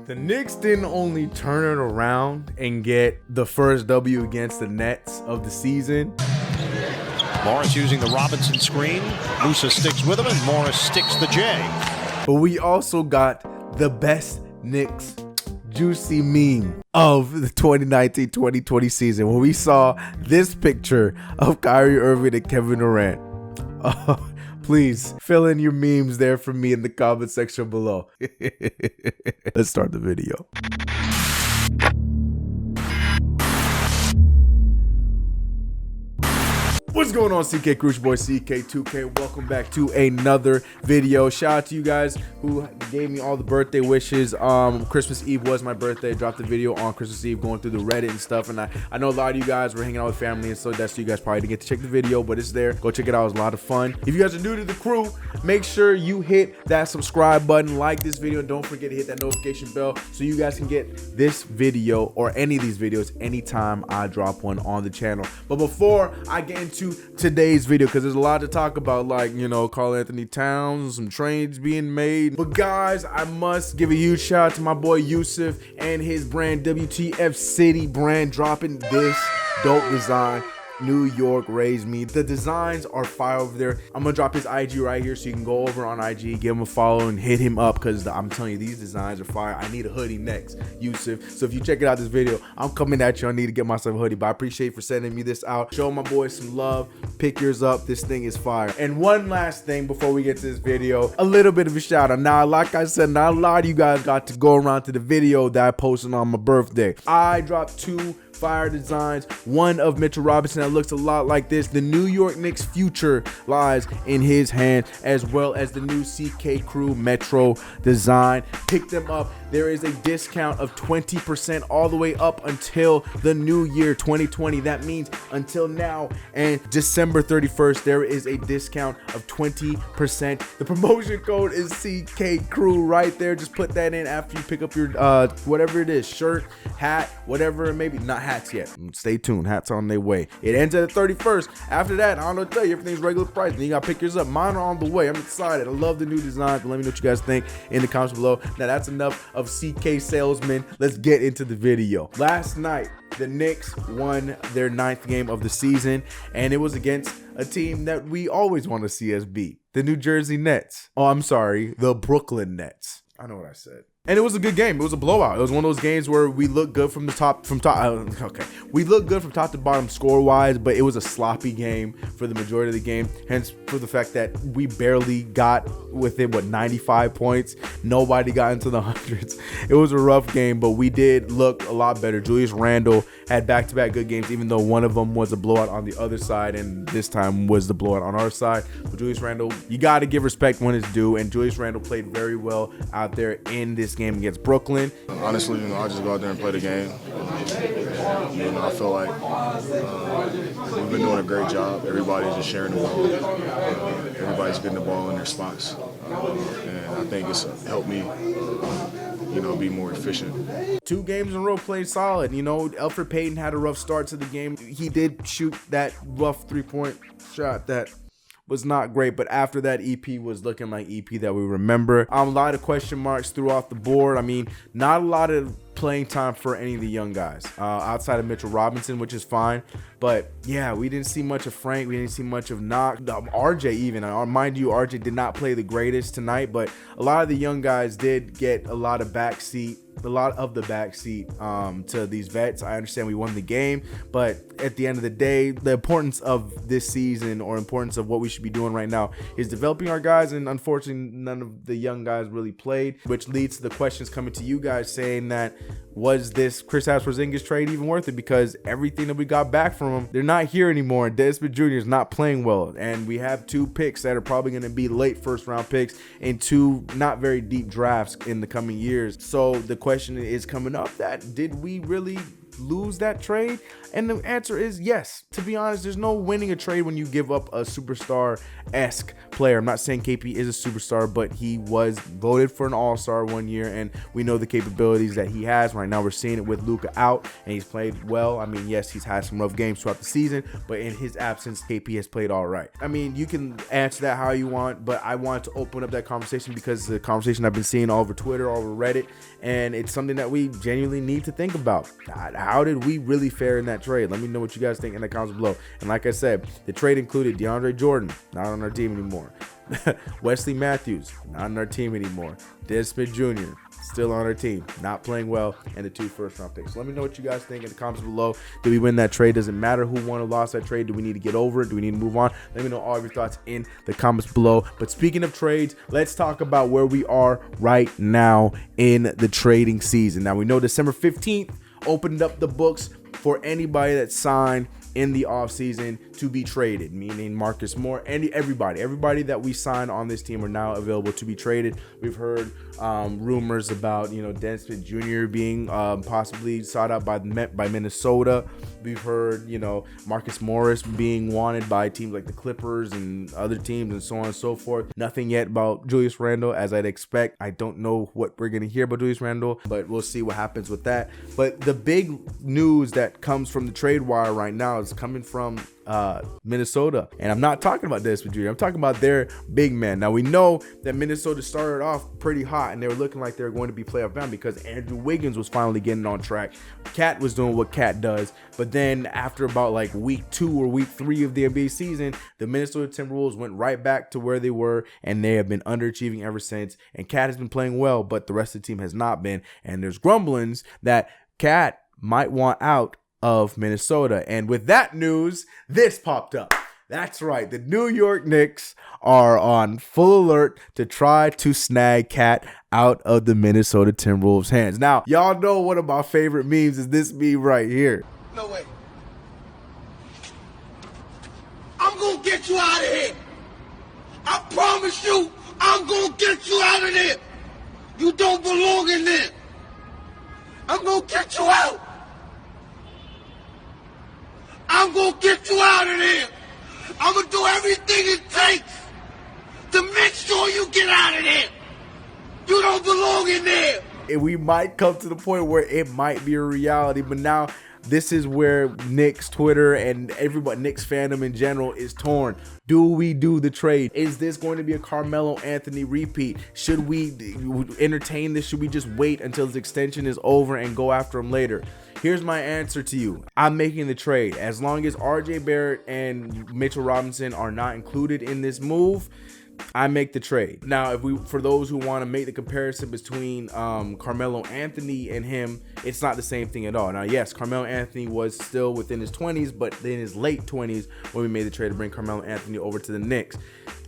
The Knicks didn't only turn it around and get the first W against the Nets of the season. Morris using the Robinson screen. Musa sticks with him, and Morris sticks the J. But we also got the best Knicks juicy meme of the 2019-2020 season when we saw this picture of Kyrie Irving and Kevin Durant. Please fill in your memes there for me in the comment section below. Let's start the video. What's going on, CK Cruise Boy, CK2K? Welcome back to another video. Shout out to you guys who gave me all the birthday wishes. Christmas Eve was my birthday. I dropped the video on Christmas Eve going through the Reddit and stuff, and I know a lot of you guys were hanging out with family and so that's you guys probably didn't get to check the video, but it's there. Go check it out. It was a lot of fun. If you guys are new to the crew, make sure you hit that subscribe button, like this video, and don't forget to hit that notification bell so you guys can get this video or any of these videos anytime I drop one on the channel. But before I get into today's video, because there's a lot to talk about, like, you know, Karl-Anthony Towns, some trades being made, but guys, I must give a huge shout out to my boy Yusuf and his brand WTF City brand dropping this dope design. New York raised me. The designs are fire over there. I'm gonna drop his IG right here so you can go over on IG, give him a follow and hit him up, because I'm telling you, these designs are fire. I need a hoodie next, Yusuf. So if you check it out this video, I'm coming at you. I need to get myself a hoodie, but I appreciate you for sending me this out. Show my boys some love. Pick yours up. This thing is fire. And one last thing before we get to this video, a little bit of a shout out. Now, like I said, not a lot of you guys got to go around to the video that I posted on my birthday. I dropped two fire designs, one of Mitchell Robinson that looks a lot like this. The New York Knicks future lies in his hand, as well as the new CK Crew Metro design. Pick them up. There is a discount of 20% all the way up until the new year 2020. That means until now and December 31st, there is a discount of 20%. The promotion code is CK Crew right there. Just put that in after you pick up your whatever it is, shirt, hat, whatever it may be. Not hats yet. Stay tuned. Hats on their way. It ends at the 31st. After that, I don't know what to tell you. Everything's regular price. Then you got to pick yours up. Mine are on the way. I'm excited. I love the new designs. Let me know what you guys think in the comments below. Now, that's enough of CK salesman. Let's get into the video. Last night, the Knicks won their 9th game of the season, and it was against a team that we always want to see us beat, the New Jersey Nets. Oh, I'm sorry, the Brooklyn Nets. I know what I said. And it was a good game. It was a blowout. It was one of those games where we looked good from top. Okay, we looked good from top to bottom score-wise, but it was a sloppy game for the majority of the game. Hence, for the fact that we barely got within 95 points. Nobody got into the hundreds. It was a rough game, but we did look a lot better. Julius Randle had back-to-back good games, even though one of them was a blowout on the other side, and this time was the blowout on our side. But Julius Randle, you got to give respect when it's due, and Julius Randle played very well out there in this game against Brooklyn. Honestly, I just go out there and play the game. I feel like we've been doing a great job. Everybody's just sharing the ball. Everybody's getting the ball in their spots, and I think it's helped me, be more efficient. 2 games in a row played solid. Elfrid Payton had a rough start to the game. He did shoot that rough 3-point shot that was not great, but after that, EP was looking like EP that we remember. A lot of question marks throughout the board. I mean, not a lot of playing time for any of the young guys outside of Mitchell Robinson, which is fine. But yeah, we didn't see much of Frank. We didn't see much of Knox. RJ even. Mind you, RJ did not play the greatest tonight, but a lot of the young guys did get a lot of the backseat to these vets. I understand we won the game, but at the end of the day, the importance of this season, or importance of what we should be doing right now, is developing our guys, and unfortunately none of the young guys really played, which leads to the questions coming to you guys saying that, was this Kristaps Porzingis trade even worth it? Because everything that we got back from him, they're not here anymore. Desmond Jr. is not playing well, and we have 2 picks that are probably going to be late first-round picks and 2 not very deep drafts in the coming years. So the question is coming up, that did we really lose that trade? And the answer is yes. To be honest, there's no winning a trade when you give up a superstar-esque player. I'm not saying KP is a superstar, but he was voted for an all-star one year, and we know the capabilities that he has. Right now, we're seeing it with Luka out, and he's played well. I mean, yes, he's had some rough games throughout the season, but in his absence, KP has played all right. I mean, you can answer that how you want, but I want to open up that conversation because it's a conversation I've been seeing all over Twitter, all over Reddit, and it's something that we genuinely need to think about. How did we really fare in that trade? Let me know what you guys think in the comments below. And like I said, the trade included DeAndre Jordan, not on our team anymore. Wesley Matthews, not on our team anymore. Dennis Smith Jr., still on our team, not playing well, and the 2 first-round picks. So let me know what you guys think in the comments below. Did we win that trade? Doesn't matter who won or lost that trade. Do we need to get over it? Do we need to move on? Let me know all of your thoughts in the comments below. But speaking of trades, let's talk about where we are right now in the trading season. Now, we know December 15th opened up the books for anybody that signed in the offseason to be traded, meaning Marcus Moore and everybody that we signed on this team are now available to be traded. We've heard rumors about, Dennis Smith Jr. being possibly sought out by Minnesota. We've heard, Marcus Morris being wanted by teams like the Clippers and other teams and so on and so forth. Nothing yet about Julius Randle, as I'd expect. I don't know what we're going to hear about Julius Randle, but we'll see what happens with that. But the big news that comes from the trade wire right now is coming from Minnesota, and I'm not talking about Dennis Smith Jr. I'm talking about their big man. Now, we know that Minnesota started off pretty hot, and they were looking like they were going to be playoff bound because Andrew Wiggins was finally getting on track. Cat was doing what Cat does, but then after about like week 2 or week 3 of the NBA season, the Minnesota Timberwolves went right back to where they were, and they have been underachieving ever since. And Cat has been playing well, but the rest of the team has not been, and there's grumblings that Cat might want out of Minnesota. And with that news, this popped up. That's right, the New York Knicks are on full alert to try to snag Cat out of the Minnesota Timberwolves' hands. Now, y'all know one of my favorite memes is this meme right here. No way. I'm gonna get you out of here. I promise you, I'm gonna get you out of there. You don't belong in there. I'm gonna get you out. I'm gonna get you out of there. I'm gonna do everything it takes to make sure you get out of there. You don't belong in there. And we might come to the point where it might be a reality, but now this is where Knicks Twitter and everybody, Knicks fandom in general, is torn. Do we do the trade? Is this going to be a Carmelo Anthony repeat? Should we entertain this? Should we just wait until his extension is over and go after him later? Here's my answer to you. I'm making the trade. As long as RJ Barrett and Mitchell Robinson are not included in this move, I make the trade. Now, for those who want to make the comparison between Carmelo Anthony and him, it's not the same thing at all. Now, yes, Carmelo Anthony was still within his 20s, but in his late 20s when we made the trade to bring Carmelo Anthony over to the Knicks.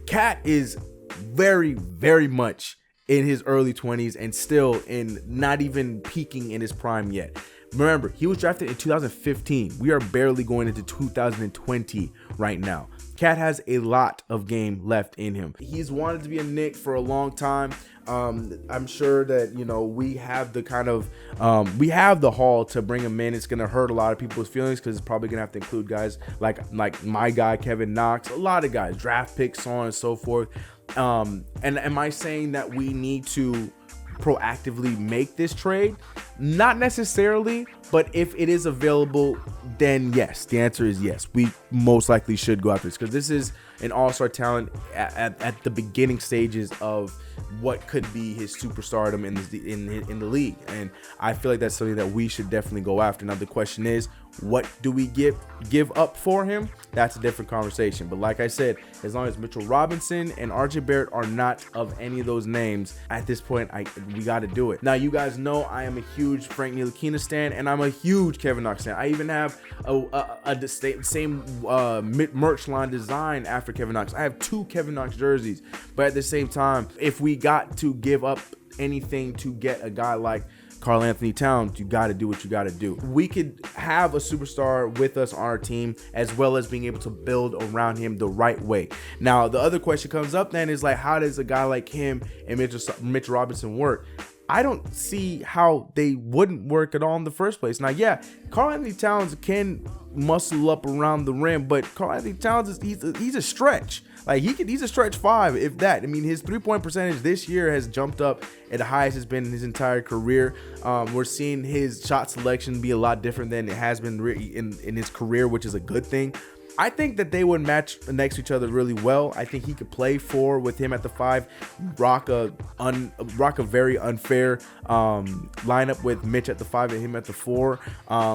Cat is very, very much in his early 20s and still not even peaking in his prime yet. Remember, he was drafted in 2015. We are barely going into 2020 right now. Cat has a lot of game left in him. He's wanted to be a Knick for a long time. I'm sure that, we have the kind of, we have the haul to bring him in. It's going to hurt a lot of people's feelings because it's probably going to have to include guys like my guy, Kevin Knox, a lot of guys, draft picks, so on and so forth. And am I saying that we need to proactively make this trade? Not necessarily, but if it is available, then yes. The answer is yes. We most likely should go after this because this is an all-star talent at the beginning stages of what could be his superstardom in the league, and I feel like that's something that we should definitely go after. Now the question is, what do we give up for him? That's a different conversation. But like I said, as long as Mitchell Robinson and RJ Barrett are not of any of those names at this point, we got to do it. Now you guys know I am a huge Frank Ntilikina stan, and I'm a huge Kevin Knox stan. I even have the same merch line design after Kevin Knox. I have 2 Kevin Knox jerseys, but at the same time, if we got to give up anything to get a guy like Karl-Anthony Towns, you got to do what you got to do. We could have a superstar with us on our team, as well as being able to build around him the right way. Now, the other question comes up then is like, how does a guy like him and Mitchell Robinson work? I don't see how they wouldn't work at all in the first place. Now, yeah, Karl-Anthony Towns can muscle up around the rim, but Karl-Anthony Towns he's a stretch. Like he's a stretch 5, if that. I mean, his 3-point percentage this year has jumped up at the highest it's been in his entire career. We're seeing his shot selection be a lot different than it has been in his career, which is a good thing. I think that they would match next to each other really well. I think he could play 4 with him at the 5, rock a very unfair lineup with Mitch at the 5 and him at the 4.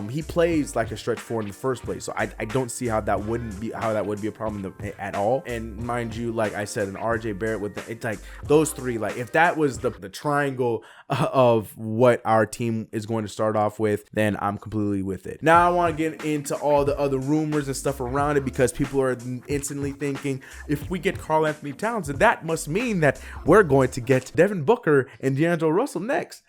He plays like a stretch 4 in the first place, so I don't see how that would be a problem at all. And mind you, like I said, an RJ Barrett with it's like those 3. Like if that was the triangle of what our team is going to start off with, then I'm completely with it. Now I want to get into all the other rumors and stuff around it, because people are instantly thinking, if we get Karl-Anthony Towns, then that must mean that we're going to get Devin Booker and D'Angelo Russell next.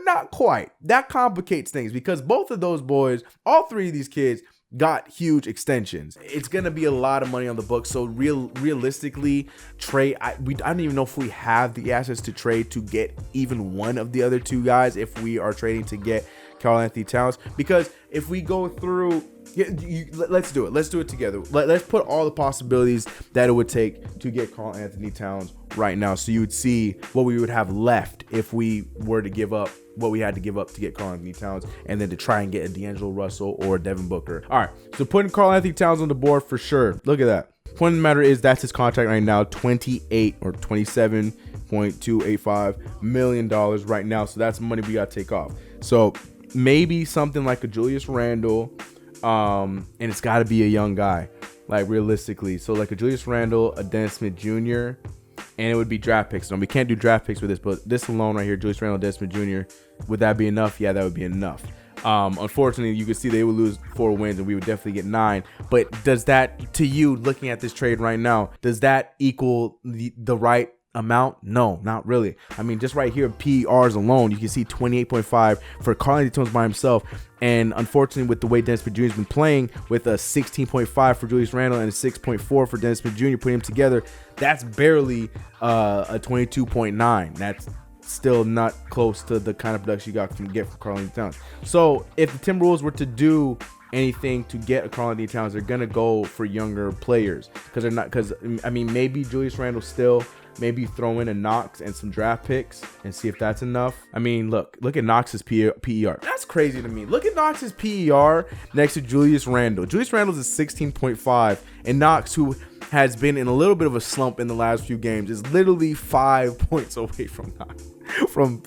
Not quite. That complicates things, because both of those boys, all 3 of these kids, got huge extensions. It's gonna be a lot of money on the books. So realistically, trade. I don't even know if we have the assets to trade to get even one of the other 2 guys if we are trading to get Karl-Anthony Towns. Because if we go through, let's do it. Let's do it together. Let's put all the possibilities that it would take to get Karl-Anthony Towns right now, so you would see what we would have left if we were to give up what we had to give up to get Karl-Anthony Towns, and then to try and get a D'Angelo Russell or a Devin Booker. All right, so putting Karl-Anthony Towns on the board for sure. Look at that. Point of the matter is that's his contract right now, $27.285 million right now. So that's money we got to take off. So maybe something like a Julius Randle, and it's got to be a young guy, like realistically. So like a Julius Randle, a Dennis Smith Jr., and it would be draft picks. No, we can't do draft picks with this, but this alone right here, Julius Randle, Dennis Smith Jr., would that be enough? Yeah, that would be enough. Unfortunately, you could see they would lose 4 wins and we would definitely get 9. But does that, to you, looking at this trade right now, does that equal the right amount? No, not really. I mean, just right here, PERs alone, you can see 28.5 for Karl-Anthony Towns by himself. And unfortunately, with the way Dennis Smith Jr. has been playing, with a 16.5 for Julius Randle and a 6.4 for Dennis Smith Jr., putting them together, that's barely a 22.9. That's still not close to the kind of production you get from Karl-Anthony Towns. So if the Timberwolves were to do anything to get a Karl-Anthony Towns, they're gonna go for younger players, because I mean, maybe Julius Randle still, maybe throw in a Knox and some draft picks and see if that's enough. I mean, look at Knox's PER. That's crazy to me. Look at Knox's PER next to Julius Randle. Julius Randle's is 16.5, and Knox, who has been in a little bit of a slump in the last few games, is literally 5 points away from Knox. From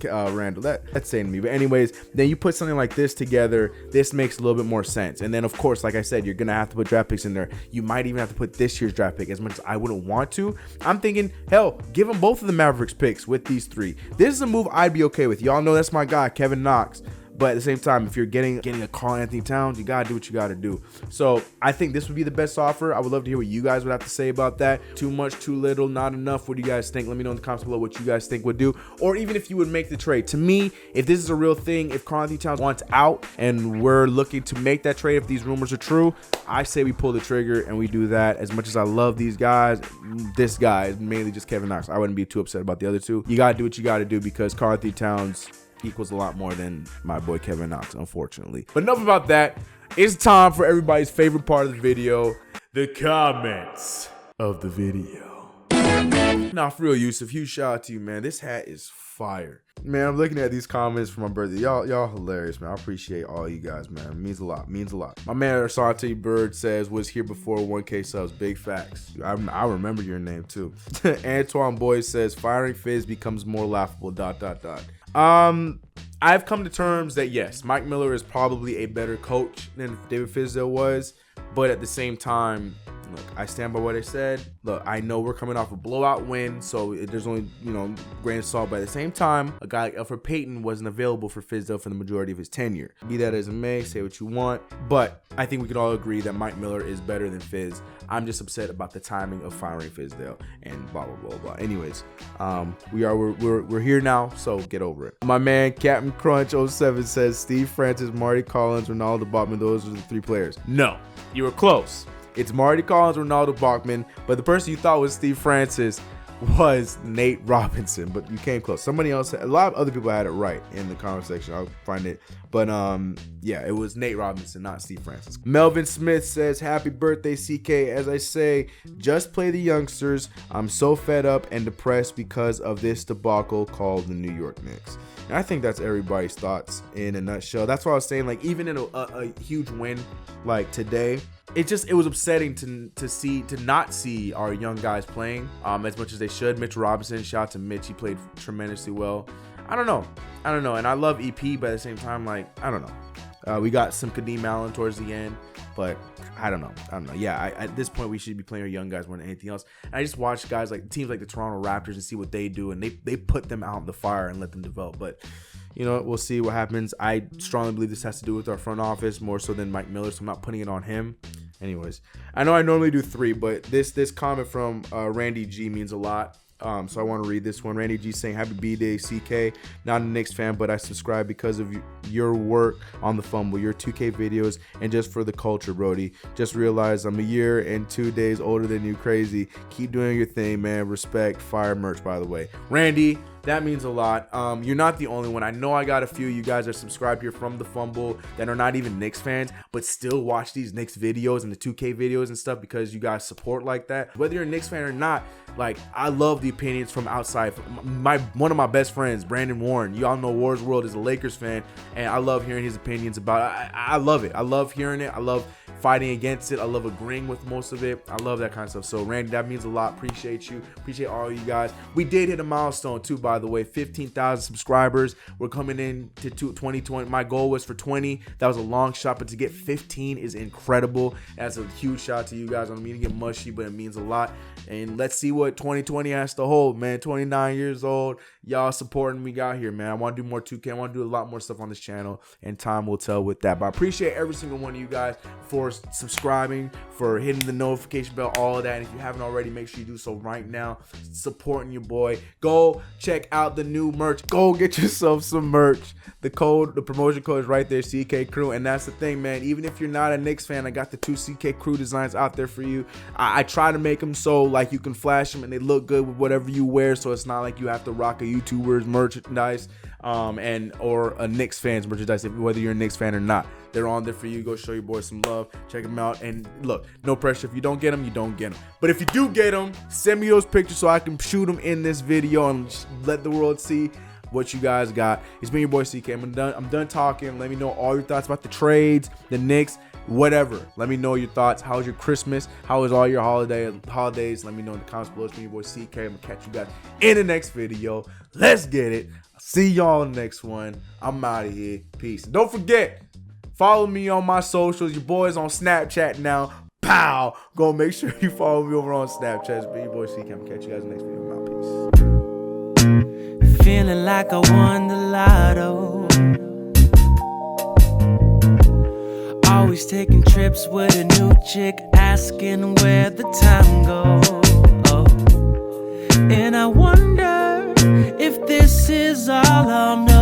Randle. That's saying to me. But anyways, then you put something like this together, this makes a little bit more sense. And then of course, like I said, you're gonna have to put draft picks in there. You might even have to put this year's draft pick, as much as I wouldn't want to. I'm thinking, hell, give them both of the Mavericks picks with these 3. This is a move I'd be okay with. Y'all know that's my guy, Kevin Knox. But at the same time, if you're getting a Karl-Anthony Towns, you gotta do what you gotta do. So I think this would be the best offer. I would love to hear what you guys would have to say about that. Too much, too little, not enough. What do you guys think? Let me know in the comments below what you guys think would do, or even if you would make the trade. To me, if this is a real thing, if Karl-Anthony Towns wants out and we're looking to make that trade, if these rumors are true, I say we pull the trigger and we do that. As much as I love these guys, this guy is mainly just Kevin Knox. I wouldn't be too upset about the other 2. You gotta do what you gotta do, because Karl-Anthony Towns equals a lot more than my boy Kevin Knox, unfortunately. But enough about that. It's time for everybody's favorite part of the video, the comments of the video. Now, for real, Yusuf, huge shout out to you, man. This hat is fire. Man, I'm looking at these comments for my birthday. Y'all hilarious, man. I appreciate all you guys, man. It means a lot. My man Asante Bird says, was here before 1K subs. Big facts. I remember your name too. Antoine Boyd says, firing Fizz becomes more laughable. ... I've come to terms that yes, Mike Miller is probably a better coach than David Fizdale was, but at the same time, look, I stand by what I said. Look, I know we're coming off a blowout win, so there's only, grain of salt. But at the same time, a guy like Elfrid Payton wasn't available for Fizdale for the majority of his tenure. Be that as it may, say what you want, but I think we could all agree that Mike Miller is better than Fizz. I'm just upset about the timing of firing Fizdale and blah blah blah blah. Anyways, we're here now, so get over it. My man Captain Crunch 07 says Steve Francis, Marty Collins, Ronaldo Bachman. Those are the 3 players. No, you were close. It's Marty Collins, Ronaldo Bachman, but the person you thought was Steve Francis was Nate Robinson, but you came close. Somebody else, a lot of other people had it right in the comment section. I'll find it. But yeah, it was Nate Robinson, not Steve Francis. Melvin Smith says, happy birthday, CK. As I say, just play the youngsters. I'm so fed up and depressed because of this debacle called the New York Knicks. And I think that's everybody's thoughts in a nutshell. That's why I was saying, like, even in a huge win like today, it was upsetting to not see our young guys playing as much as they should. Mitch Robinson, shout out to Mitch, he played tremendously well. I don't know, and I love EP, but at the same time, like, I don't know. We got some Kadeem Allen towards the end, but I don't know. Yeah, at this point, we should be playing our young guys more than anything else. And I just watch guys like teams like the Toronto Raptors and see what they do, and they put them out in the fire and let them develop. But you know, we'll see what happens. I strongly believe this has to do with our front office more so than Mike Miller, so I'm not putting it on him. Anyways, I know I normally do 3, but this comment from Randy G means a lot. So I want to read this one. Randy G saying, happy B-Day, CK. Not a Knicks fan, but I subscribe because of your work on the Fumble, your 2K videos, and just for the culture, Brody. Just realized I'm a year and 2 days older than you. Crazy. Keep doing your thing, man. Respect. Fire merch, by the way. Randy, that means a lot. You're not the only one. I know I got a few of you guys are subscribed here from the Fumble that are not even Knicks fans, but still watch these Knicks videos and the 2K videos and stuff because you guys support like that. Whether you're a Knicks fan or not, like, I love the opinions from outside. One of my best friends, Brandon Warren, y'all know War's World, is a Lakers fan, and I love hearing his opinions about it. I love it. I love hearing it. I love fighting against it. I love agreeing with most of it. I love that kind of stuff. So Randy, that means a lot. Appreciate you. Appreciate all of you guys. We did hit a milestone too, by the way, 15,000 subscribers. We're coming in to 2020. My goal was for 20. That was a long shot, but to get 15 is incredible. That's a huge shout to you guys. I don't mean to get mushy, but it means a lot. And let's see what 2020 has to hold, man. 29 years old. Y'all supporting me out here, man. I want to do more 2K. I want to do a lot more stuff on this channel, and time will tell with that. But I appreciate every single one of you guys for subscribing, for hitting the notification bell, all of that. And if you haven't already, make sure you do so right now. Supporting your boy. Go check out the new merch. Go get yourself some merch. The promotion code is right there, CK Crew. And that's the thing, man. Even if you're not a Knicks fan, I got the 2 CK Crew designs out there for you. I try to make them so like you can flash them and they look good with whatever you wear, so it's not like you have to rock a YouTuber's merchandise or a Knicks fan's merchandise, whether you're a Knicks fan or not. They're on there for you. Go show your boys some love. Check them out. And look, no pressure. If you don't get them, you don't get them. But if you do get them, send me those pictures so I can shoot them in this video and let the world see what you guys got. It's been your boy CK. I'm done talking. Let me know all your thoughts about the trades, the Knicks, whatever. Let me know your thoughts. How was your Christmas? How was all your holidays? Let me know in the comments below. It's been your boy CK. I'm gonna catch you guys in the next video. Let's get it. I'll see y'all in the next one. I'm out of here. Peace. And don't forget, follow me on my socials. Your boy's on Snapchat now. Pow! Go make sure you follow me over on Snapchat. It's been your boy CK. I'm gonna catch you guys in the next video. I'm out. Peace. Feeling like I won the lotto. Always taking trips with a new chick, asking where the time goes. And I wonder if this is all I'll know.